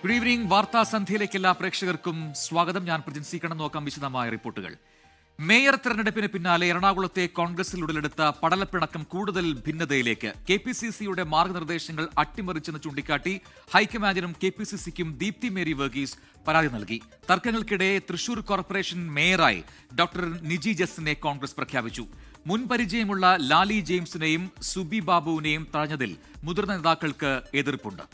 Good evening. വാർത്താ സന്ധ്യയിലേക്ക് എല്ലാ പ്രേക്ഷകർക്കും സ്വാഗതം. ഞാൻ പ്രജിൻ സി. കണ്ണൻ. നോക്കാം വിശദമായ റിപ്പോർട്ടുകൾ. മേയർ തെരഞ്ഞെടുപ്പിന് പിന്നാലെ എറണാകുളത്തെ കോൺഗ്രസിൽ ഉടലെടുത്ത പടലപ്പിണക്കം കൂടുതൽ ഭിന്നതയിലേക്ക്. KPCCയുടെ മാർഗനിർദ്ദേശങ്ങൾ അട്ടിമറിച്ചെന്ന് ചൂണ്ടിക്കാട്ടി ഹൈക്കമാൻഡിനും KPCCക്കും ദീപ്തി മേരി വർഗീസ് പരാതി നൽകി. തർക്കങ്ങൾക്കിടെ തൃശൂർ കോർപ്പറേഷൻ മേയറായി ഡോക്ടർ നിജി ജസ്റ്റിനെ കോൺഗ്രസ് പ്രഖ്യാപിച്ചു. മുൻ പരിചയമുള്ള ലാലി ജെയിംസിനെയും സുബി ബാബുവിനെയും തഴഞ്ഞതിൽ മുതിർന്ന നേതാക്കൾക്ക് എതിർപ്പുണ്ട്.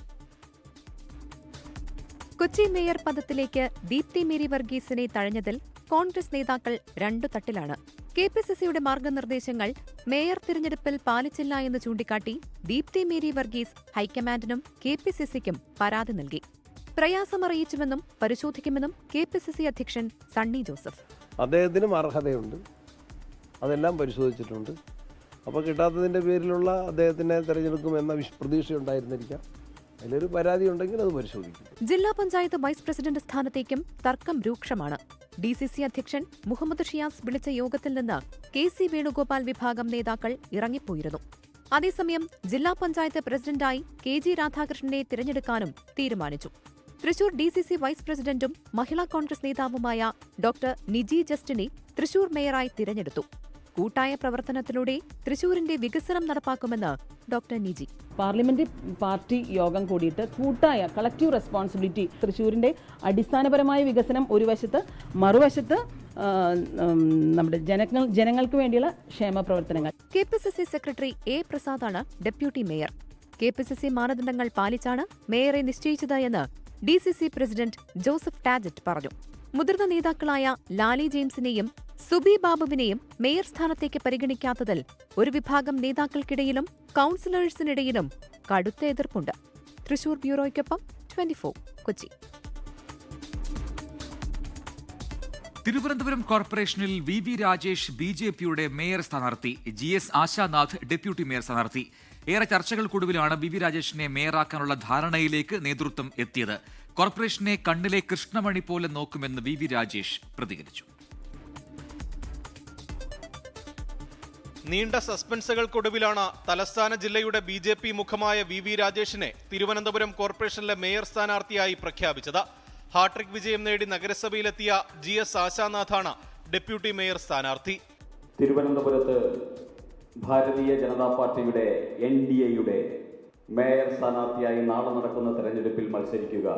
കൊച്ചി മേയർ പദത്തിലേക്ക് ദീപ്തി മേരി വർഗീസിനെ തഴഞ്ഞതിൽ കോൺഗ്രസ് നേതാക്കൾ രണ്ടു തട്ടിലാണ്. KPCCയുടെ മാർഗനിർദ്ദേശങ്ങൾ മേയർ തിരഞ്ഞെടുപ്പിൽ പാലിച്ചില്ല എന്ന് ചൂണ്ടിക്കാട്ടി ദീപ്തി മേരി വർഗീസ് ഹൈക്കമാൻഡിനും KPCCക്കും പരാതി നൽകി. പ്രയാസമറിയിച്ചുവെന്നും പരിശോധിക്കുമെന്നും KPCC അധ്യക്ഷൻ സണ്ണി ജോസഫ്. അദ്ദേഹത്തിനും അർഹതയുണ്ട്, അതെല്ലാം പരിശോധിച്ചിട്ടുണ്ട്. അപ്പോൾ കിട്ടാത്തതിൻ്റെ പേരിലുള്ള അദ്ദേഹത്തിനെ തെരഞ്ഞെടുക്കുമെന്ന പ്രതീക്ഷയുണ്ടായിരുന്നിരിക്കാം. അതിലൊരു പരാതി ഉണ്ടെങ്കിൽ അത് പരിശോധിക്കും. ജില്ലാ പഞ്ചായത്ത് വൈസ് പ്രസിഡന്റ് സ്ഥാനത്തേക്കും തർക്കം രൂക്ഷമാണ്. DCC അധ്യക്ഷൻ മുഹമ്മദ് ഷിയാസ് വിളിച്ച യോഗത്തിൽ നിന്ന് KC വേണുഗോപാൽ വിഭാഗം നേതാക്കൾ ഇറങ്ങിപ്പോയിരുന്നു. അതേസമയം ജില്ലാ പഞ്ചായത്ത് പ്രസിഡന്റായി KG രാധാകൃഷ്ണനെ തിരഞ്ഞെടുക്കാനും തീരുമാനിച്ചു. തൃശൂർ DCC വൈസ് പ്രസിഡന്റും മഹിളാ കോൺഗ്രസ് നേതാവുമായ ഡോക്ടർ നിജി ജസ്റ്റിനെ തൃശൂർ മേയറായി തിരഞ്ഞെടുത്തു. കൂട്ടായ പ്രവർത്തനത്തിലൂടെ തൃശൂരിന്റെ വികസനം നടപ്പാക്കുമെന്ന് ഡോക്ടർ നിജി. പാർലമെന്ററി പാർട്ടി യോഗം കൂടിയിട്ട് കൂട്ടായ കളക്റ്റീവ് റെസ്പോൺസിബിലിറ്റി, തൃശ്ശൂരിന്റെ അടിസ്ഥാനപരമായ വികസനം ഒരു വശത്ത്, മറുവശത്ത് നമ്മുടെ ജനങ്ങൾക്ക് വേണ്ടിയുള്ള ക്ഷേമ പ്രവർത്തനങ്ങൾ. KPCC secretary A. പ്രസാദാണ് ഡെപ്യൂട്ടി മേയർ. KPCC മാനദണ്ഡങ്ങൾ പാലിച്ചാണ് മേയറെ നിശ്ചയിച്ചത് എന്ന് DCC പ്രസിഡന്റ് ജോസഫ് ടാജറ്റ് പറഞ്ഞു. മുതിർന്ന നേതാക്കളായ ലാലി ജെയിംസിനെയും സുബി ബാബുവിനെയും മേയർ സ്ഥാനത്തേക്ക് പരിഗണിക്കാത്തതിൽ ഒരു വിഭാഗം നേതാക്കൾക്കിടയിലും കൌൺസിലേഴ്സിനിടയിലും കടുത്ത എതിർപ്പുണ്ട്. തൃശൂർ ബ്യൂറോയ്ക്കൊപ്പം 24 കൊച്ചി. തിരുവനന്തപുരം കോർപ്പറേഷനിൽ VV രാജേഷ് BJPയുടെ മേയർ സ്ഥാനാർത്ഥി, GS ആശാനാഥ് ഡെപ്യൂട്ടി മേയർ സ്ഥാനാർത്ഥി. ഏറെ ചർച്ചകൾക്കൊടുവിലാണ് VV രാജേഷിനെ മേയറാക്കാനുള്ള ധാരണയിലേക്ക് നേതൃത്വം എത്തിയത്. കോർപ്പറേഷനെ കണ്ണിലെ കൃഷ്ണമണി പോലെ നോക്കുമെന്ന് VV രാജേഷ് പ്രതികരിച്ചു. നീണ്ട സസ്പെൻസുകൾക്കൊടുവിലാണ് തലസ്ഥാന ജില്ലയുടെ BJP മുഖമായ VV രാജേഷിനെ തിരുവനന്തപുരം കോർപ്പറേഷനിലെ മേയർ സ്ഥാനാർത്ഥിയായി പ്രഖ്യാപിച്ചത്. ഹാട്രിക് വിജയം നേടി നഗരസഭയിലെത്തിയ GS ആശാനാഥാണ് ഡെപ്യൂട്ടി മേയർ സ്ഥാനാർത്ഥി. തിരുവനന്തപുരത്ത് ഭാരതീയ ജനതാ പാർട്ടിയുടെ NDAയുടെ മേയർ സ്ഥാനാർത്ഥിയായി നാളെ നടക്കുന്ന തെരഞ്ഞെടുപ്പിൽ മത്സരിക്കുക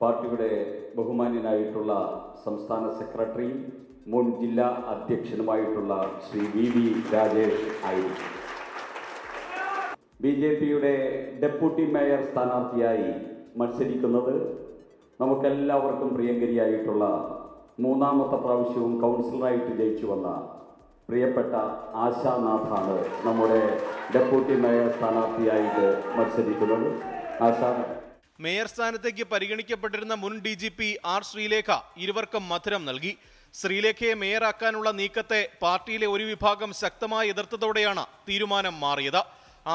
പാർട്ടിയുടെ ബഹുമാന്യനായിട്ടുള്ള സംസ്ഥാന സെക്രട്ടറി, മുൻ ജില്ലാ അധ്യക്ഷനുമായിട്ടുള്ള ശ്രീ VV രാജേഷ് ആയിരിക്കും. BJPയുടെ ഡെപ്യൂട്ടി മേയർ സ്ഥാനാർത്ഥിയായി മത്സരിക്കുന്നത് നമുക്കെല്ലാവർക്കും പ്രിയങ്കരിയായിട്ടുള്ള മൂന്നാമത്തെ പ്രാവശ്യവും കൗൺസിലറായിട്ട് ജയിച്ചു വന്ന പ്രിയപ്പെട്ട ആശാനാഥാണ് നമ്മുടെ ഡെപ്യൂട്ടി മേയർ സ്ഥാനാർത്ഥിയായിട്ട് മത്സരിക്കുന്നത്. മേയർ സ്ഥാനത്തേക്ക് പരിഗണിക്കപ്പെട്ടിരുന്ന മുൻ DGP R. ശ്രീലേഖ ഇരുവർക്കും മധുരം നൽകി. ശ്രീലേഖയെ മേയറാക്കാനുള്ള നീക്കത്തെ പാർട്ടിയിലെ ഒരു വിഭാഗം ശക്തമായി എതിർത്തതോടെയാണ് തീരുമാനം മാറിയത്.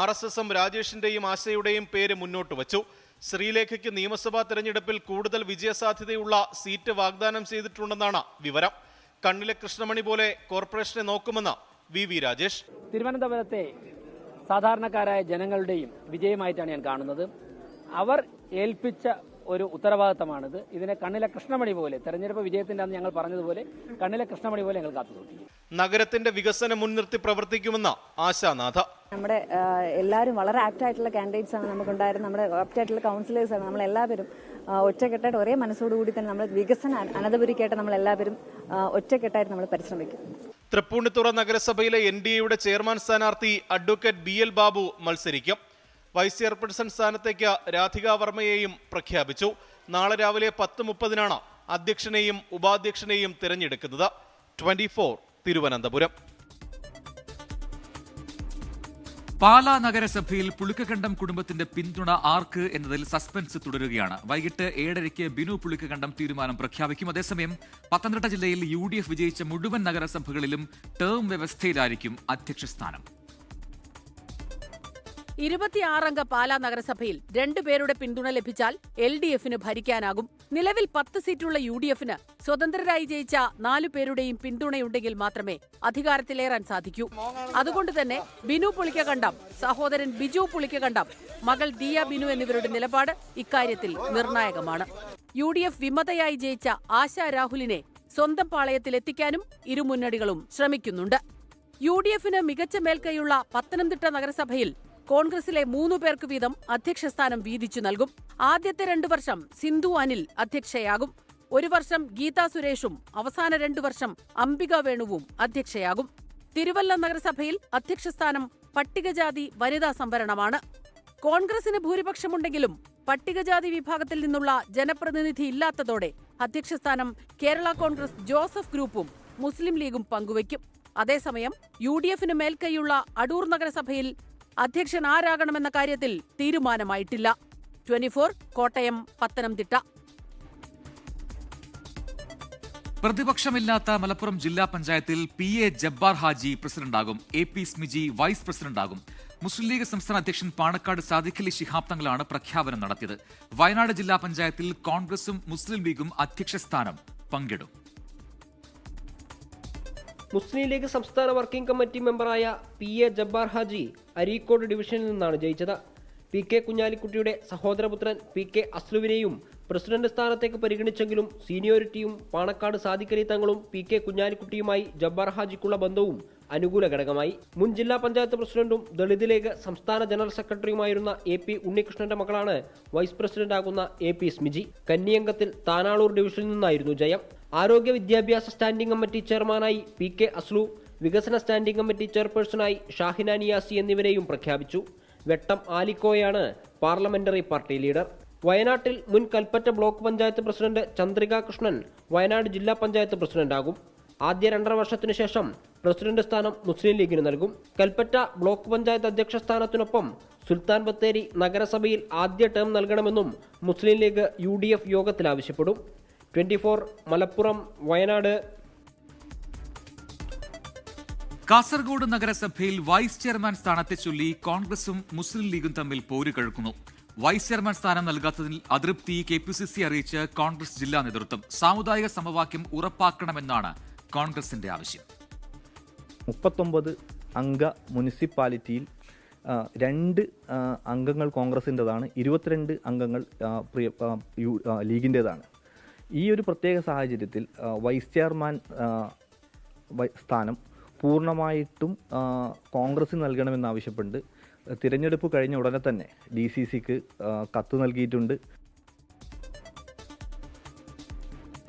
RSSം രാജേഷിന്റെയും ആശയുടെയും പേര് മുന്നോട്ട് വച്ചു. ശ്രീലേഖയ്ക്ക് നിയമസഭാ തെരഞ്ഞെടുപ്പിൽ കൂടുതൽ വിജയസാധ്യതയുള്ള സീറ്റ് വാഗ്ദാനം ചെയ്തിട്ടുണ്ടെന്നാണ് വിവരം. കണ്ണിലെ കൃഷ്ണമണി പോലെ കോർപ്പറേഷനെ നോക്കുമെന്ന് VV രാജേഷ്. തിരുവനന്തപുരത്തെ സാധാരണക്കാരായ ജനങ്ങളുടെയും വിജയമായിട്ടാണ് ഞാൻ കാണുന്നത്. അവർ ഏൽപ്പിച്ച ഒരു ഉത്തരവാദിത്തമാണിത്. ഇതിനെ കണ്ണിലെ കൃഷ്ണമണി പോലെ, തെരഞ്ഞെടുപ്പ് വിജയത്തിന്റെ അന്ന് ഞങ്ങൾ പറഞ്ഞതുപോലെ കണ്ണിലെ കൃഷ്ണമണി പോലെ ഞങ്ങൾ കാത്തുസൂക്ഷിക്കും. നഗരത്തിന്റെ വികസനം മുൻനിർത്തി പ്രവർത്തിക്കുമെന്ന് ആശാനാഥ. നമ്മുടെ എല്ലാവരും വളരെ ആപ്റ്റായിട്ടുള്ള കാൻഡിഡേറ്റ്സ് ആണ് നമുക്കുണ്ടായിരുന്നത്. നമ്മുടെ ആപ്റ്റായിട്ടുള്ള കൗൺസിലേഴ്സ് ആണ്. നമ്മളെല്ലാവരും ഒറ്റക്കെട്ടായിട്ട് ഒരേ മനസ്സോടുകൂടി തന്നെ നമ്മൾ വികസനം അനന്തപുരിക്കായിട്ട് നമ്മളെല്ലാവരും ഒറ്റക്കെട്ടായിട്ട് നമ്മൾ പരിശ്രമിക്കും. തൃപ്പൂണിത്തുറ നഗരസഭയിലെ NDAയുടെ ചെയർമാൻ സ്ഥാനാർത്ഥി അഡ്വക്കേറ്റ് BL ബാബു മത്സരിക്കും. വൈസ് ചെയർപേഴ്സൺ സ്ഥാനത്തേക്ക് രാധിക വർമ്മയെയും പ്രഖ്യാപിച്ചു. നാളെ രാവിലെ 10:30 അധ്യക്ഷനെയും ഉപാധ്യക്ഷനെയും തിരഞ്ഞെടുക്കുന്നത്. 24 തിരുവനന്തപുരം. പാലാ നഗരസഭയിൽ പുളിക്കകണ്ടം കുടുംബത്തിന്റെ പിന്തുണ ആർക്ക് എന്നതിൽ സസ്പെൻസ് തുടരുകയാണ്. വൈകിട്ട് 7:30 ബിനു പുളിക്കകണ്ടം തീരുമാനം പ്രഖ്യാപിക്കും. അതേസമയം പത്തനംതിട്ട ജില്ലയിൽ UDF വിജയിച്ച മുഴുവൻ നഗരസഭകളിലും ടേം വ്യവസ്ഥയിലായിരിക്കും അധ്യക്ഷ സ്ഥാനം. 26 പാലാ നഗരസഭയിൽ 2 പേരുടെ പിന്തുണ ലഭിച്ചാൽ LDF-ന് ഭരിക്കാനാകും. നിലവിൽ 10 സീറ്റുള്ള UDF-ന് സ്വതന്ത്രരായി ജയിച്ച 4 പേരുടെയും പിന്തുണയുണ്ടെങ്കിൽ മാത്രമേ അധികാരത്തിലേറാൻ സാധിക്കൂ. അതുകൊണ്ട് തന്നെ ബിനു പുളിക്കകണ്ടം, സഹോദരൻ ബിജു പുളിക്കകണ്ടം, മകൾ ദിയ ബിനു എന്നിവരുടെ നിലപാട് ഇക്കാര്യത്തിൽ നിർണായകമാണ്. UDF വിമതയായി ജയിച്ച ആശാ രാഹുലിനെ സ്വന്തം പാളയത്തിലെത്തിക്കാനും ഇരുമുന്നണികളും ശ്രമിക്കുന്നുണ്ട്. UDF-ന് മികച്ച മേൽക്കൈയുള്ള പത്തനംതിട്ട നഗരസഭയിൽ കോൺഗ്രസിലെ 3 പേർക്ക് വീതം അധ്യക്ഷസ്ഥാനം വീതിച്ചു നൽകും. ആദ്യത്തെ 2 വർഷം സിന്ധു അനിൽ അധ്യക്ഷയാകും. 1 വർഷം ഗീതാ സുരേഷും അവസാന 2 വർഷം അംബിക വേണുവും അധ്യക്ഷയാകും. തിരുവല്ല നഗരസഭയിൽ അധ്യക്ഷസ്ഥാനം പട്ടികജാതി വനിതാ സംവരണമാണ്. കോൺഗ്രസിന് ഭൂരിപക്ഷമുണ്ടെങ്കിലും പട്ടികജാതി വിഭാഗത്തിൽ നിന്നുള്ള ജനപ്രതിനിധി ഇല്ലാത്തതോടെ അധ്യക്ഷസ്ഥാനം കേരള കോൺഗ്രസ് ജോസഫ് ഗ്രൂപ്പും മുസ്ലിം ലീഗും പങ്കുവയ്ക്കും. അതേസമയം UDF-ന് മേൽക്കൈയുള്ള അടൂർ നഗരസഭയിൽ അധ്യക്ഷൻ ആരാകണമെന്ന കാര്യത്തിൽ തീരുമാനമായിട്ടില്ല. 24 കോട്ടയം, പത്തനംതിട്ട. പ്രതിപക്ഷമില്ലാത്ത മലപ്പുറം ജില്ലാ പഞ്ചായത്തിൽ PA ജബ്ബാർ ഹാജി പ്രസിഡന്റാകും. AP സ്മിജി വൈസ് പ്രസിഡന്റാകും. മുസ്ലിം ലീഗ് സംസ്ഥാന അധ്യക്ഷൻ പാണക്കാട് സാദിഖ് അലി ശിഹാബ് തങ്ങളാണ് പ്രഖ്യാപനം നടത്തിയത്. വയനാട് ജില്ലാ പഞ്ചായത്തിൽ കോൺഗ്രസും മുസ്ലിം ലീഗും അധ്യക്ഷസ്ഥാനം പങ്കിടും. മുസ്ലിം ലീഗ് സംസ്ഥാന വർക്കിംഗ് കമ്മിറ്റി മെമ്പറായ PA ജബ്ബാർ ഹാജി അരീക്കോട് ഡിവിഷനിൽ നിന്നാണ് ജയിച്ചത്. PK കുഞ്ഞാലിക്കുട്ടിയുടെ സഹോദരപുത്രൻ PK അസ്ലുവിനെയും പ്രസിഡന്റ് സ്ഥാനത്തേക്ക് പരിഗണിച്ചെങ്കിലും സീനിയോറിറ്റിയും പാണക്കാട് സാദിഖ് അലി തങ്ങളും PK കുഞ്ഞാലിക്കുട്ടിയുമായി ജബ്ബാർ ഹാജിക്കുള്ള ബന്ധവും അനുകൂല ഘടകമായി. മുൻ ജില്ലാ പഞ്ചായത്ത് പ്രസിഡന്റും ദളിത് ലീഗ് സംസ്ഥാന ജനറൽ സെക്രട്ടറിയുമായിരുന്ന AP ഉണ്ണികൃഷ്ണന്റെ മകളാണ് വൈസ് പ്രസിഡന്റാകുന്ന AP സ്മിജി. കന്നിയംഗത്തിൽ താനാളൂർ ഡിവിഷനിൽ നിന്നായിരുന്നു ജയം. ആരോഗ്യ വിദ്യാഭ്യാസ സ്റ്റാൻഡിംഗ് കമ്മിറ്റി ചെയർമാനായി PK അസ്ലു, വികസന സ്റ്റാൻഡിംഗ് കമ്മിറ്റി ചെയർപേഴ്സണായി ഷാഹിന നിയാസി എന്നിവരെയും പ്രഖ്യാപിച്ചു. വെട്ടം ആലിക്കോയാണ് പാർലമെന്ററി പാർട്ടി ലീഡർ. വയനാട്ടിൽ മുൻ കൽപ്പറ്റ ബ്ലോക്ക് പഞ്ചായത്ത് പ്രസിഡന്റ് ചന്ദ്രിക കൃഷ്ണൻ വയനാട് ജില്ലാ പഞ്ചായത്ത് പ്രസിഡന്റാകും. ആദ്യ 2.5 വർഷത്തിനു ശേഷം പ്രസിഡന്റ് സ്ഥാനം മുസ്ലിം ലീഗിന് നൽകും. കൽപ്പറ്റ ബ്ലോക്ക് പഞ്ചായത്ത് അധ്യക്ഷ സ്ഥാനത്തിനൊപ്പം സുൽത്താൻ ബത്തേരി നഗരസഭയിൽ ആദ്യ ടേം നൽകണമെന്നും മുസ്ലിം ലീഗ് UDF യോഗത്തിൽ ആവശ്യപ്പെടും. 24 മലപ്പുറം, വയനാട്. കാസർഗോഡ് നഗരസഭയിൽ വൈസ് ചെയർമാൻ സ്ഥാനത്തെ ചൊല്ലി കോൺഗ്രസും മുസ്ലിം ലീഗും തമ്മിൽ പോര് കഴുക്കുന്നു. വൈസ് ചെയർമാൻ സ്ഥാനം നൽകാത്തതിൽ അതൃപ്തി KPCC അറിയിച്ച് കോൺഗ്രസ് ജില്ലാ നേതൃത്വം. സാമുദായിക സമവാക്യം ഉറപ്പാക്കണമെന്നാണ് കോൺഗ്രസിന്റെ ആവശ്യം. 39 അംഗ മുനിസിപ്പാലിറ്റിയിൽ 2 അംഗങ്ങൾ കോൺഗ്രസിൻ്റെതാണ്, 22 അംഗങ്ങൾ ലീഗിൻ്റെതാണ്. ഈ ഒരു പ്രത്യേക സാഹചര്യത്തിൽ വൈസ് ചെയർമാൻ സ്ഥാനം പൂർണ്ണമായിട്ടും കോൺഗ്രസിന് നൽകണമെന്നാവശ്യപ്പെട്ട് തിരഞ്ഞെടുപ്പ് കഴിഞ്ഞ ഉടനെ തന്നെ DCCക്ക് കത്ത് നൽകിയിട്ടുണ്ട്.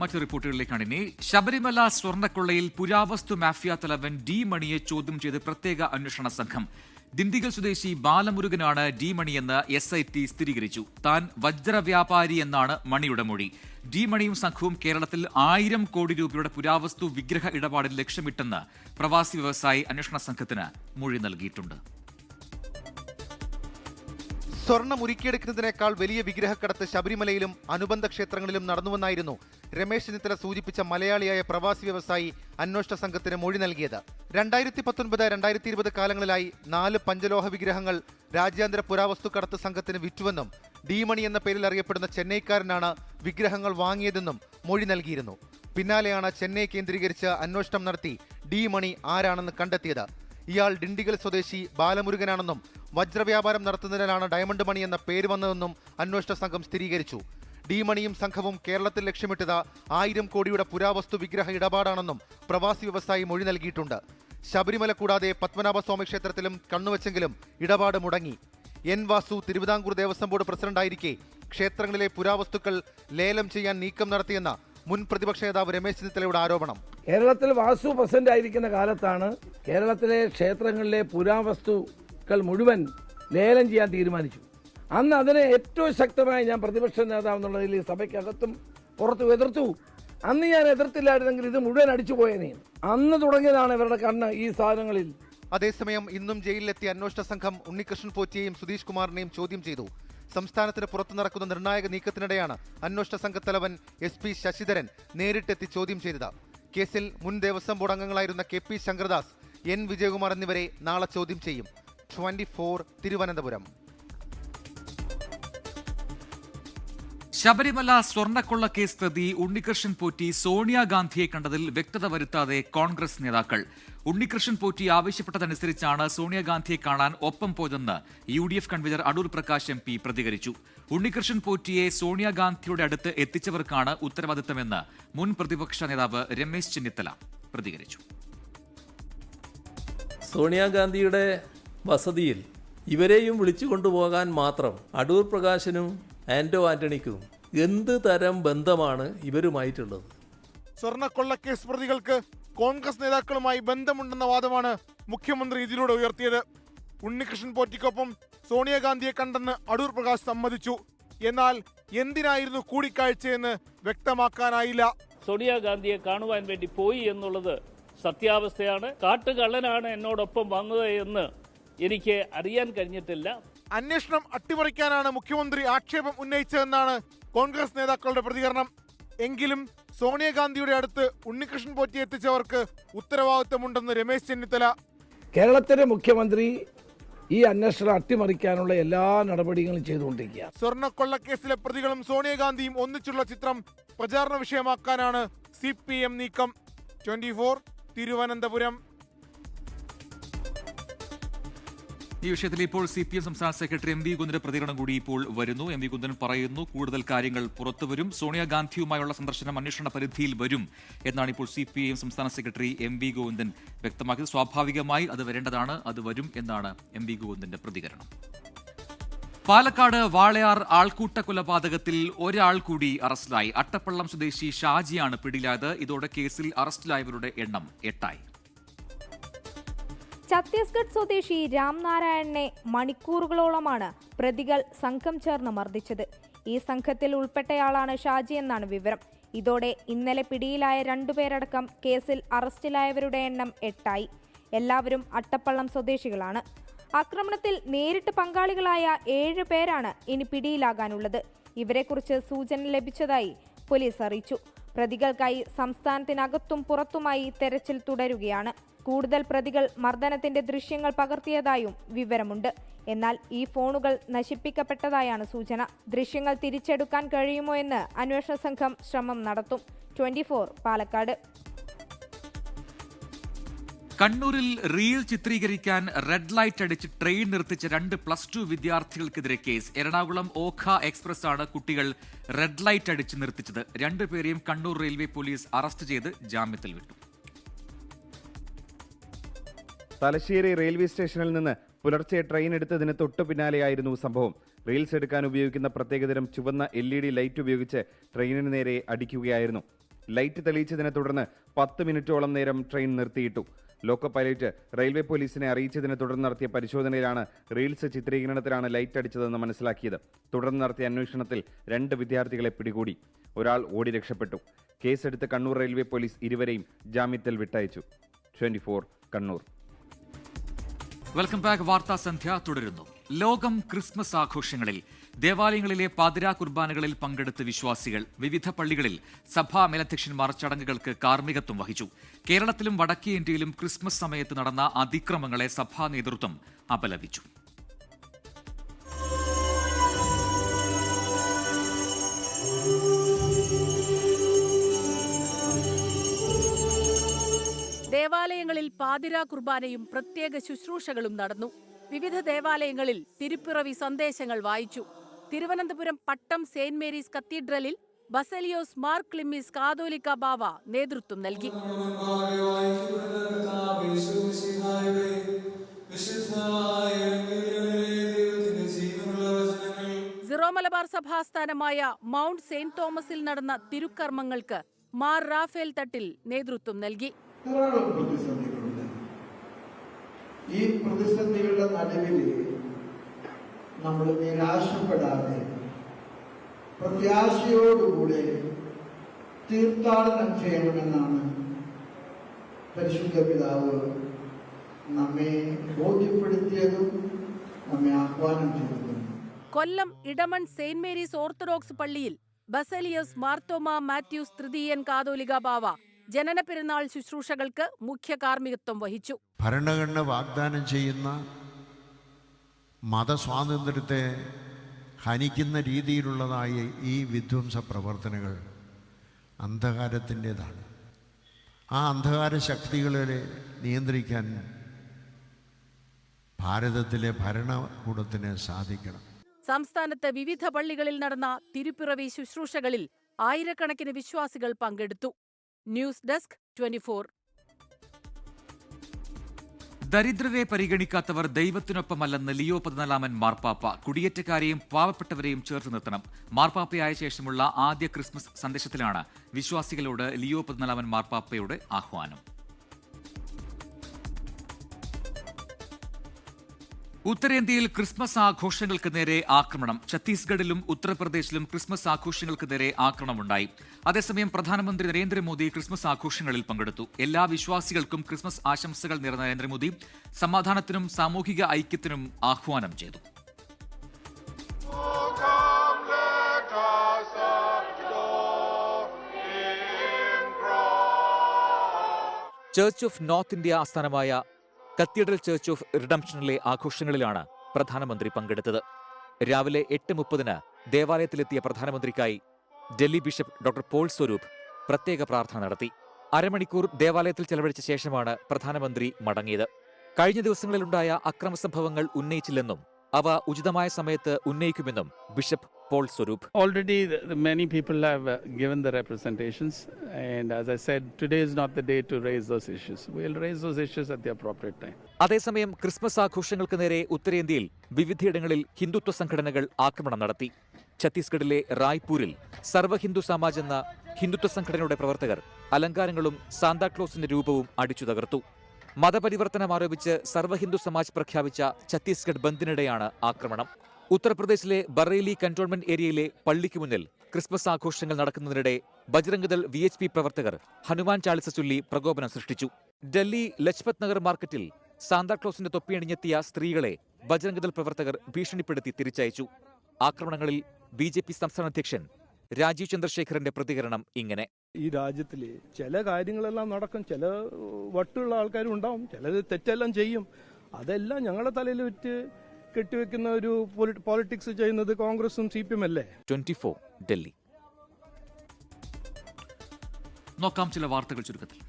മറ്റു റിപ്പോർട്ടുകളിലേക്കാണ് ഇനി. ശബരിമല സ്വർണ്ണക്കൊള്ളയിൽ പുരാവസ്തു മാഫിയ തലവൻ D മണിയെ ചോദ്യം ചെയ്ത് പ്രത്യേക അന്വേഷണ സംഘം. ദിണ്ടിഗൽ സ്വദേശി ബാലമുരുകനാണ് D മണിയെന്ന് SIT സ്ഥിരീകരിച്ചു. താൻ വജ്രവ്യാപാരി എന്നാണ് മണിയുടെ മൊഴി. D മണിയും സംഘവും കേരളത്തിൽ 1000 കോടി രൂപയുടെ പുരാവസ്തു വിഗ്രഹ ഇടപാടിൽ ലക്ഷ്യമിട്ടെന്ന് പ്രവാസി വ്യവസായി അന്വേഷണ സംഘത്തിന് മൊഴി നൽകിയിട്ടുണ്ട്. സ്വർണം ഉരുക്കിയെടുക്കുന്നതിനേക്കാൾ വലിയ വിഗ്രഹക്കടത്ത് ശബരിമലയിലും അനുബന്ധ ക്ഷേത്രങ്ങളിലും നടന്നുവെന്നായിരുന്നു രമേശ് ചെന്നിത്തല സൂചിപ്പിച്ച മലയാളിയായ പ്രവാസി വ്യവസായി അന്വേഷണ സംഘത്തിന് മൊഴി നൽകിയത്. 2019-2020 കാലങ്ങളിലായി 4 പഞ്ചലോഹ വിഗ്രഹങ്ങൾ രാജ്യാന്തര പുരാവസ്തു കടത്ത് സംഘത്തിന് വിറ്റുവെന്നും D മണി എന്ന പേരിൽ അറിയപ്പെടുന്ന ചെന്നൈക്കാരനാണ് വിഗ്രഹങ്ങൾ വാങ്ങിയതെന്നും മൊഴി നൽകിയിരുന്നു. പിന്നാലെയാണ് ചെന്നൈ കേന്ദ്രീകരിച്ച് അന്വേഷണം നടത്തി D മണി ആരാണെന്ന് കണ്ടെത്തിയത്. ഇയാൾ ഡിണ്ടിഗൽ സ്വദേശി ബാലമുരുകനാണെന്നും വജ്രവ്യാപാരം നടത്തുന്നതിനാണ് ഡയമണ്ട് മണി എന്ന പേര് വന്നതെന്നും അന്വേഷണ സംഘം സ്ഥിരീകരിച്ചു. D മണിയും സംഘവും കേരളത്തിൽ ലക്ഷ്യമിട്ടത് 1000 കോടിയുടെ പുരാവസ്തു വിഗ്രഹ ഇടപാടാണെന്നും പ്രവാസി വ്യവസായി മൊഴി നൽകിയിട്ടുണ്ട്. ശബരിമല കൂടാതെ പത്മനാഭസ്വാമി ക്ഷേത്രത്തിലും കണ്ണുവച്ചെങ്കിലും ഇടപാട് മുടങ്ങി. N വാസു തിരുവിതാംകൂർ ദേവസ്വം ബോർഡ് പ്രസിഡന്റായിരിക്കെ ക്ഷേത്രങ്ങളിലെ പുരാവസ്തുക്കൾ ലേലം ചെയ്യാൻ നീക്കം നടത്തിയെന്ന മുൻ പ്രതിപക്ഷ നേതാവ് രമേശ് ചെന്നിത്തലയുടെ ആരോപണം. കേരളത്തിൽ വാസു പ്രസിഡന്റ് ആയിരിക്കുന്ന കാലത്താണ് കേരളത്തിലെ ക്ഷേത്രങ്ങളിലെ പുരാവസ്തുക്കൾ മുഴുവൻ ലേലം ചെയ്യാൻ തീരുമാനിച്ചു. അന്ന് അതിനെ ഏറ്റവും ശക്തമായി ഞാൻ പ്രതിപക്ഷ നേതാവ് എന്നുള്ളതിൽ സഭയ്ക്കകത്തും പുറത്തും എതിർത്തു. അന്ന് ഞാൻ എതിർത്തില്ലായിരുന്നെങ്കിൽ ഇത് മുഴുവൻ അടിച്ചുപോയേനെ. അന്ന് തുടങ്ങിയതാണ് ഇവരുടെ കണ്ണ് ഈ സാധനങ്ങളിൽ. അതേസമയം ഇന്നും ജയിലിലെത്തിയ അന്വേഷണ സംഘം ഉണ്ണികൃഷ്ണൻ പോറ്റിയെയും സുധീഷ് കുമാറിനെയും ചോദ്യം ചെയ്തു. സംസ്ഥാനത്തിന് പുറത്തു നടക്കുന്ന നിർണായക നീക്കത്തിനിടെയാണ് അന്വേഷണ സംഘത്തലവൻ SP ശശിധരൻ നേരിട്ടെത്തി ചോദ്യം ചെയ്തത്. കേസിൽ മുൻ ദേവസ്വം ബോർഡ് അംഗങ്ങളായിരുന്ന KP ശങ്കർദാസ്, N വിജയകുമാർ എന്നിവരെ നാളെ ചോദ്യം ചെയ്യും. 24 തിരുവനന്തപുരം. ശബരിമല സ്വർണ്ണക്കൊള്ള കേസ് പ്രതി ഉണ്ണികൃഷ്ണൻ പോറ്റി സോണിയാഗാന്ധിയെ കണ്ടതിൽ വ്യക്തത വരുത്താതെ കോൺഗ്രസ് നേതാക്കൾ. ഉണ്ണികൃഷ്ണൻ പോറ്റി ആവശ്യപ്പെട്ടതനുസരിച്ചാണ് സോണിയാഗാന്ധിയെ കാണാൻ ഒപ്പം പോയതെന്ന് UDF convener Adoor Prakash MP പ്രതികരിച്ചു. ഉണ്ണികൃഷ്ണൻ പോറ്റിയെ സോണിയാഗാന്ധിയുടെ അടുത്ത് എത്തിച്ചവർക്കാണ് ഉത്തരവാദിത്തമെന്ന് മുൻ പ്രതിപക്ഷ നേതാവ് രമേശ് ചെന്നിത്തല പ്രതികരിച്ചു. സോണിയാഗാന്ധിയുടെ വസതിയിൽ ഇവരെയും വിളിച്ചു കൊണ്ടുപോകാൻ മാത്രം അടൂർ പ്രകാശിനും ആന്റോ ആന്റണിക്കും എന്ത് തരം ബന്ധമാണ് ഇവരുമായിട്ടുള്ളത്? സ്വർണ്ണക്കൊള്ളക്കേസ് പ്രതികൾക്ക് കോൺഗ്രസ് നേതാക്കളുമായി ബന്ധമുണ്ടെന്ന വാദമാണ് മുഖ്യമന്ത്രി ഇതിലൂടെ ഉയർത്തിയത്. ഉണ്ണികൃഷ്ണൻ പോറ്റിക്കൊപ്പം സോണിയാഗാന്ധിയെ കണ്ടെന്ന് അടൂർ പ്രകാശ് സമ്മതിച്ചു. എന്നാൽ എന്തിനായിരുന്നു കൂടിക്കാഴ്ചയെന്ന് വ്യക്തമാക്കാനായില്ല. സോണിയാഗാന്ധിയെ കാണുവാൻ വേണ്ടി പോയി എന്നുള്ളത് സത്യാവസ്ഥയാണ്. കാട്ടുകള്ളനാണ് എന്നോടൊപ്പം വന്നത് എന്ന് എനിക്ക് അറിയാൻ കഴിഞ്ഞിട്ടില്ല. അന്വേഷണം അട്ടിമറിക്കാനാണ് മുഖ്യമന്ത്രി ആക്ഷേപം ഉന്നയിച്ചതെന്നാണ് കോൺഗ്രസ് നേതാക്കളുടെ പ്രതികരണം. എങ്കിലും സോണിയാഗാന്ധിയുടെ അടുത്ത് ഉണ്ണികൃഷ്ണൻ പോറ്റി എത്തിച്ചവർക്ക് ഉത്തരവാദിത്തമുണ്ടെന്ന് രമേശ് ചെന്നിത്തല. കേരളത്തിലെ മുഖ്യമന്ത്രി ഈ അന്വേഷണം അട്ടിമറിക്കാനുള്ള എല്ലാ നടപടികളും ചെയ്തുകൊണ്ടിരിക്കുക. സ്വർണ്ണക്കൊള്ളക്കേസിലെ പ്രതികളും സോണിയാഗാന്ധിയും ഒന്നിച്ചുള്ള ചിത്രം പ്രചാരണ വിഷയമാക്കാനാണ് CPM നീക്കം. 24 തിരുവനന്തപുരം. ഈ വിഷയത്തിൽ ഇപ്പോൾ CPM സംസ്ഥാന സെക്രട്ടറി MV ഗോവിന്ദന്റെ പ്രതികരണം കൂടി ഇപ്പോൾ വരുന്നു. MV ഗോവിന്ദൻ പറയുന്നു കൂടുതൽ കാര്യങ്ങൾ പുറത്തുവരും. സോണിയാഗാന്ധിയുമായുള്ള സന്ദർശനം അന്വേഷണ പരിധിയിൽ വരും എന്നാണ് ഇപ്പോൾ CPM സംസ്ഥാന സെക്രട്ടറി MV ഗോവിന്ദൻ വ്യക്തമാക്കിയത്. സ്വാഭാവികമായി അത് വരേണ്ടതാണ്, അത് വരും എന്നാണ് MV ഗോവിന്ദന്റെ പ്രതികരണം. പാലക്കാട് വാളയാർ ആൾക്കൂട്ട കൊലപാതകത്തിൽ ഒരാൾ കൂടി അറസ്റ്റിലായി. അട്ടപ്പള്ളം സ്വദേശി ഷാജിയാണ് പിടിയിലായത്. ഇതോടെ കേസിൽ അറസ്റ്റിലായവരുടെ എണ്ണം 8ആയി. ഛത്തീസ്ഗഡ് സ്വദേശി രാംനാരായണനെ മണിക്കൂറുകളോളമാണ് പ്രതികൾ സംഘം ചേർന്ന് മർദ്ദിച്ചത്. ഈ സംഘത്തിൽ ഉൾപ്പെട്ടയാളാണ് ഷാജി എന്നാണ് വിവരം. ഇതോടെ ഇന്നലെ പിടിയിലായ 2 പേരടക്കം കേസിൽ അറസ്റ്റിലായവരുടെ എണ്ണം 8ആയി. എല്ലാവരും അട്ടപ്പള്ളം സ്വദേശികളാണ്. ആക്രമണത്തിൽ നേരിട്ട് പങ്കാളികളായ 7 പേരാണ് ഇനി പിടിയിലാകാനുള്ളത്. ഇവരെക്കുറിച്ച് സൂചന ലഭിച്ചതായി പോലീസ് അറിയിച്ചു. പ്രതികൾക്കായി സംസ്ഥാനത്തിനകത്തും പുറത്തുമായി തെരച്ചിൽ തുടരുകയാണ്. കൂടുതൽ പ്രതികൾ മർദ്ദനത്തിന്റെ ദൃശ്യങ്ങൾ പകർത്തിയതായും വിവരമുണ്ട്. എന്നാൽ ഈ ഫോണുകൾ നശിപ്പിക്കപ്പെട്ടതായാണ് സൂചന. ദൃശ്യങ്ങൾ തിരിച്ചെടുക്കാൻ കഴിയുമോ എന്ന് അന്വേഷണ സംഘം ശ്രമം നടത്തും. 24 പാലക്കാട്. കണ്ണൂരിൽ റീൽ ചിത്രീകരിക്കാൻ റെഡ് ലൈറ്റ് അടിച്ച് ട്രെയിൻ നിർത്തിച്ച 2 +2 വിദ്യാർത്ഥികൾക്കെതിരെ കേസ്. എറണാകുളം ഓഖ എക്സ്പ്രസ് ആണ് കുട്ടികൾ റെഡ് ലൈറ്റ് അടിച്ച് നിർത്തിച്ചത്. 2 പേരെയും കണ്ണൂർ റെയിൽവേ പോലീസ് അറസ്റ്റ് ചെയ്ത് ജാമ്യത്തിൽ വിട്ടു. തലശ്ശേരി റെയിൽവേ സ്റ്റേഷനിൽ നിന്ന് പുലർച്ചെ ട്രെയിൻ എടുത്തതിന് തൊട്ടു പിന്നാലെയായിരുന്നു സംഭവം. റീൽസ് എടുക്കാൻ ഉപയോഗിക്കുന്ന പ്രത്യേകതരം ചുവന്ന LED ലൈറ്റ് ഉപയോഗിച്ച് ട്രെയിനിന് നേരെ അടിക്കുകയായിരുന്നു. ലൈറ്റ് തെളിയിച്ചതിനെ തുടർന്ന് 10 മിനിറ്റോളം നേരം ട്രെയിൻ നിർത്തിയിട്ടു. ലോക്കോ പൈലറ്റ് റെയിൽവേ പോലീസിനെ അറിയിച്ചതിനെ തുടർന്ന് നടത്തിയ പരിശോധനയിലാണ് റീൽസ് ചിത്രീകരണത്തിലാണ് ലൈറ്റ് അടിച്ചതെന്ന് മനസ്സിലാക്കിയത്. തുടർന്ന് നടത്തിയ അന്വേഷണത്തിൽ 2 വിദ്യാർത്ഥികളെ പിടികൂടി. ഒരാൾ ഓടി രക്ഷപ്പെട്ടു. കേസെടുത്ത് കണ്ണൂർ റെയിൽവേ പോലീസ് ഇരുവരെയും ജാമ്യത്തിൽ വിട്ടയച്ചു. 24 കണ്ണൂർ. Welcome back. വാർത്താ സന്ധ്യ തുടരുന്നു. ലോകം ക്രിസ്മസ് ആഘോഷങ്ങളിൽ ദേവാലയങ്ങളിലെ പാതിരാ കുർബാനകളിൽ പങ്കെടുത്ത വിശ്വാസികൾ. വിവിധ പള്ളികളിൽ സഭാ മേലധ്യക്ഷന്മാർ ചടങ്ങുകൾക്ക് കാർമ്മികത്വം വഹിച്ചു. കേരളത്തിലും വടക്കേ ഇന്ത്യയിലും ക്രിസ്മസ് സമയത്ത് നടന്ന അതിക്രമങ്ങളെ സഭാ നേതൃത്വം അപലപിച്ചു. ദേവാലയങ്ങളിൽ പാതിരാ കുർബാനയും പ്രത്യേക ശുശ്രൂഷകളും നടന്നു. വിവിധ ദേവാലയങ്ങളിൽ തിരുപ്പിറവി സന്ദേശങ്ങൾ വായിച്ചു. തിരുവനന്തപുരം പട്ടം സെയിന്റ് മേരീസ് കത്തീഡ്രലിൽ ബസലിയോസ് മാർ ക്ലിമ്മിസ് കാതോലിക്ക ബാവ നേതൃത്വം നൽകി. സിറോ മലബാർ സഭാസ്ഥാനമായ മൗണ്ട് സെയിന്റ് തോമസിൽ നടന്ന തിരുക്കർമ്മങ്ങൾക്ക് മാർ റാഫേൽ തട്ടിൽ നേതൃത്വം നൽകി. ഈ പ്രതിസന്ധികളുടെ നടുവിൽ നമ്മൾ നിരാശപ്പെടാതെ പ്രത്യാശയോടുകൂടെ തീർത്ഥാടനം ചെയ്യണമെന്നാണ് പരിശുദ്ധ പിതാവ് നമ്മെ ബോധ്യപ്പെടുത്തിയതും നമ്മെ ആഹ്വാനം ചെയ്തതും. കൊല്ലം ഇടമൺ സെയിന്റ് മേരീസ് ഓർത്തഡോക്സ് പള്ളിയിൽ ബസലിയോസ് മാർത്തോമ മാത്യൂസ് തൃതീയൻ കാതോലിക ബാവ ജനന പെരുന്നാൾ ശുശ്രൂഷകൾക്ക് മുഖ്യ കാർമ്മികത്വം വഹിച്ചു. ഭരണഘടന വാഗ്ദാനം ചെയ്യുന്ന മതസ്വാതന്ത്ര്യത്തെ ഹനിക്കുന്ന രീതിയിലുള്ളതായ ഈ വിധ്വംസ പ്രവർത്തനങ്ങൾ അന്ധകാരത്തിൻ്റെതാണ്. ആ അന്ധകാര ശക്തികളെ നിയന്ത്രിക്കാൻ ഭാരതത്തിലെ ഭരണകൂടത്തിന് സാധിക്കണം. സംസ്ഥാനത്ത് വിവിധ പള്ളികളിൽ നടന്ന തിരുപ്പിറവി ശുശ്രൂഷകളിൽ ആയിരക്കണക്കിന് വിശ്വാസികൾ പങ്കെടുത്തു. News desk 24. ദരിദ്രരെ പരിഗണിക്കാത്തവർ ദൈവത്തിനൊപ്പമല്ലെന്ന് ലിയോ 14 മാർപ്പാപ്പ. കുടിയേറ്റക്കാരെയും പാവപ്പെട്ടവരെയും ചേർത്ത് നിർത്തണം. മാർപ്പാപ്പയായ ശേഷമുള്ള ആദ്യ ക്രിസ്മസ് സന്ദേശത്തിലാണ് വിശ്വാസികളോട് ലിയോ 14 മാർപ്പാപ്പയുടെ ആഹ്വാനം. ഉത്തരേന്ത്യയിൽ ക്രിസ്മസ് ആഘോഷങ്ങൾക്ക് നേരെ ആക്രമണം. ഛത്തീസ്ഗഡിലും ഉത്തർപ്രദേശിലും ക്രിസ്മസ് ആഘോഷങ്ങൾക്ക് നേരെ ആക്രമണമുണ്ടായി. അതേസമയം പ്രധാനമന്ത്രി നരേന്ദ്രമോദി ക്രിസ്മസ് ആഘോഷങ്ങളിൽ പങ്കെടുത്തു. എല്ലാ വിശ്വാസികൾക്കും ക്രിസ്മസ് ആശംസകൾ നേർന്ന നരേന്ദ്രമോദി സമാധാനത്തിനും സാമൂഹിക ഐക്യത്തിനും ആഹ്വാനം ചെയ്തു. ചർച്ച് ഓഫ് നോർത്ത് ഇന്ത്യ ആസ്ഥാനമായ കത്തീഡ്രൽ ചർച്ച് ഓഫ് റിഡംപ്ഷനിലെ ആഘോഷങ്ങളിലാണ് പ്രധാനമന്ത്രി പങ്കെടുത്തത്. രാവിലെ 8:30 ദേവാലയത്തിലെത്തിയ പ്രധാനമന്ത്രിക്കായി Delhi bishop doctor Paul Swaroop പ്രത്യേക പ്രാർത്ഥന നടത്തി. അരമണിക്കൂർ ദേവാലയത്തിൽ ചെലവഴിച്ച ശേഷമാണ് പ്രധാനമന്ത്രി മടങ്ങിയത്. കഴിഞ്ഞ ദിവസങ്ങളിലുണ്ടായ അക്രമസംഭവങ്ങൾ ഉന്നയിച്ചില്ലെന്നും അവ ഉചിതമായ സമയത്ത് ഉന്നയിക്കുമെന്നും bishop Paul Swaroop. Already many people have given the representations, and as I said, today is not the day to raise those issues. We'll raise those issues at the appropriate time. അതേസമയം ക്രിസ്മസ് ആഘോഷങ്ങൾക്ക് നേരെ ഉത്തരേന്ത്യയിൽ വിവിധയിടങ്ങളിൽ ഹിന്ദുത്വ സംഘടനകൾ ആക്രമണം നടത്തി. ഛത്തീസ്ഗഡിലെ റായ്പൂരിൽ സർവ്വ ഹിന്ദു സമാജ് എന്ന ഹിന്ദുത്വ സംഘടനയുടെ പ്രവർത്തകർ അലങ്കാരങ്ങളും സാന്താക്ലോസിന്റെ രൂപവും അടിച്ചു തകർത്തു. മതപരിവർത്തനം ആരോപിച്ച് സർവ്വ ഹിന്ദു സമാജ് പ്രഖ്യാപിച്ച ഛത്തീസ്ഗഡ് ബന്ദിനിടെയാണ് ആക്രമണം. ഉത്തർപ്രദേശിലെ ബറേലി കന്റോൺമെന്റ് ഏരിയയിലെ പള്ളിക്ക് മുന്നിൽ ക്രിസ്മസ് ആഘോഷങ്ങൾ നടക്കുന്നതിനിടെ ബജ്രംഗ് ദൾ VHP പ്രവർത്തകർ ഹനുമാൻ ചാലിസ ചൊല്ലി പ്രകോപനം സൃഷ്ടിച്ചു. ഡൽഹി ലജ്പത് നഗർ മാർക്കറ്റിൽ സാന്താക്ലോസിന്റെ തൊപ്പിയണിഞ്ഞെത്തിയ സ്ത്രീകളെ ബജ്രംഗ് ദൾ പ്രവർത്തകർ ഭീഷണിപ്പെടുത്തി തിരിച്ചയച്ചു. ആക്രമണങ്ങളിൽ BJP സംസ്ഥാന അധ്യക്ഷൻ രാജീവ് ചന്ദ്രശേഖറിന്റെ പ്രതികരണം ഇങ്ങനെ: ഈ രാജ്യത്തിൽ ചില കാര്യങ്ങളെല്ലാം നടക്കും, ചില വട്ടുള്ള ആൾക്കാരും ഉണ്ടാവും, ചിലത് തെറ്റെല്ലാം ചെയ്യും. അതെല്ലാം ഞങ്ങളുടെ തലയിൽ വിറ്റ് കെട്ടിവെക്കുന്ന ഒരു പോളിറ്റിക്സ് ചെയ്യുന്നത് കോൺഗ്രസും CPM അല്ലേ. 24 ഡൽഹി. നോക്കാം ചില വാർത്തകൾ ചുരുക്കത്തിൽ.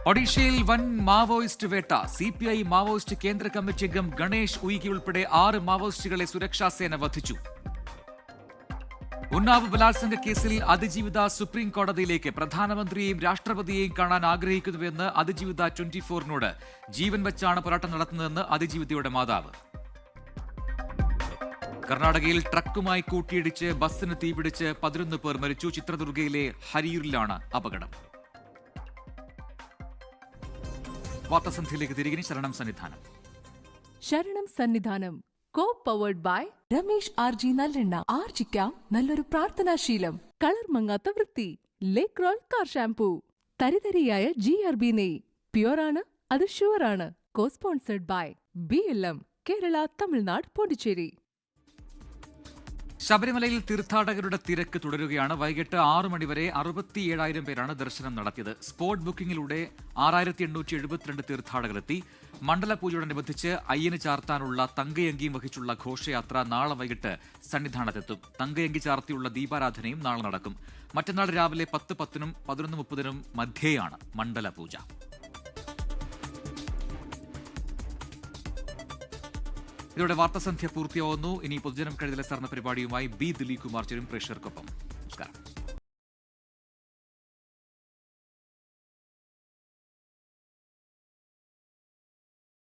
ഒഡീഷയിൽ വൻ മാവോയിസ്റ്റ് വേട്ട. CPI മാവോയിസ്റ്റ് കേന്ദ്ര കമ്മിറ്റി അംഗം ഗണേഷ് ഉയികി ഉൾപ്പെടെ 6 മാവോയിസ്റ്റുകളെ സുരക്ഷാസേന വധിച്ചു. ഉന്നാവ് ബലാത്സംഗ കേസിൽ അതിജീവിത സുപ്രീം കോടതിയിലേക്ക്. പ്രധാനമന്ത്രിയെയും രാഷ്ട്രപതിയെയും കാണാൻ ആഗ്രഹിക്കുന്നുവെന്ന് അതിജീവിത 24-നോട്. ജീവൻ വെച്ചാണ് പോരാട്ടം നടത്തുന്നതെന്ന് അതിജീവിതയുടെ മാതാവ്. കർണാടകയിൽ ട്രക്കുമായി കൂട്ടിയിടിച്ച് ബസ്സിന് തീപിടിച്ച് 11 പേർ മരിച്ചു. ചിത്രദുർഗയിലെ ഹരിയൂരിലാണ് അപകടം. വാർത്താസന്ധ്യയിലേക്ക് തിരികെ ശരണം സന്നിധാനം. ശരണം Sannidhanam co-powered by Ramesh RG നല്ലെണ്ണ. ആർജിക്കാം നല്ലൊരു പ്രാർത്ഥനാശീലം. കളർ മങ്ങാത്ത വൃത്തി. ലേക്ക് റോൾ കാർ ഷാംപൂ. തരിതരിയായ GRB നെയ്. പ്യുവർ ആണ്, അത് ഷുവർ ആണ്. co-sponsored by BLM Kerala, Tamil Nadu, Pondicherry. ശബരിമലയിൽ തീർത്ഥാടകരുടെ തിരക്ക് തുടരുകയാണ്. വൈകിട്ട് 6 മണിവരെ 67,000 പേരാണ് ദർശനം നടത്തിയത്. സ്പോട്ട് ബുക്കിംഗിലൂടെ 6,872 തീർത്ഥാടകരെത്തി. മണ്ഡലപൂജയോടനുബന്ധിച്ച് അയ്യന് ചാർത്താനുള്ള തങ്കയങ്കിയും വഹിച്ചുള്ള ഘോഷയാത്ര നാളെ വൈകിട്ട് സന്നിധാനത്തെത്തും. തങ്കയങ്കി ചാർത്തിയുള്ള ദീപാരാധനയും നാളെ നടക്കും. മറ്റന്നാൾ രാവിലെ 10:10-നും 11:30-നും മധ്യേയാണ് മണ്ഡലപൂജ. ഇതോടെ വാർത്താസന്ധ്യ പൂർത്തിയാവുന്നു. ഇനി പൊതുജനം കഴുതലെ സാർന്ന പരിപാടിയുമായി ദിലീപ് കുമാർ ചേരും പ്രേക്ഷകർക്കൊപ്പം. നമസ്കാരം.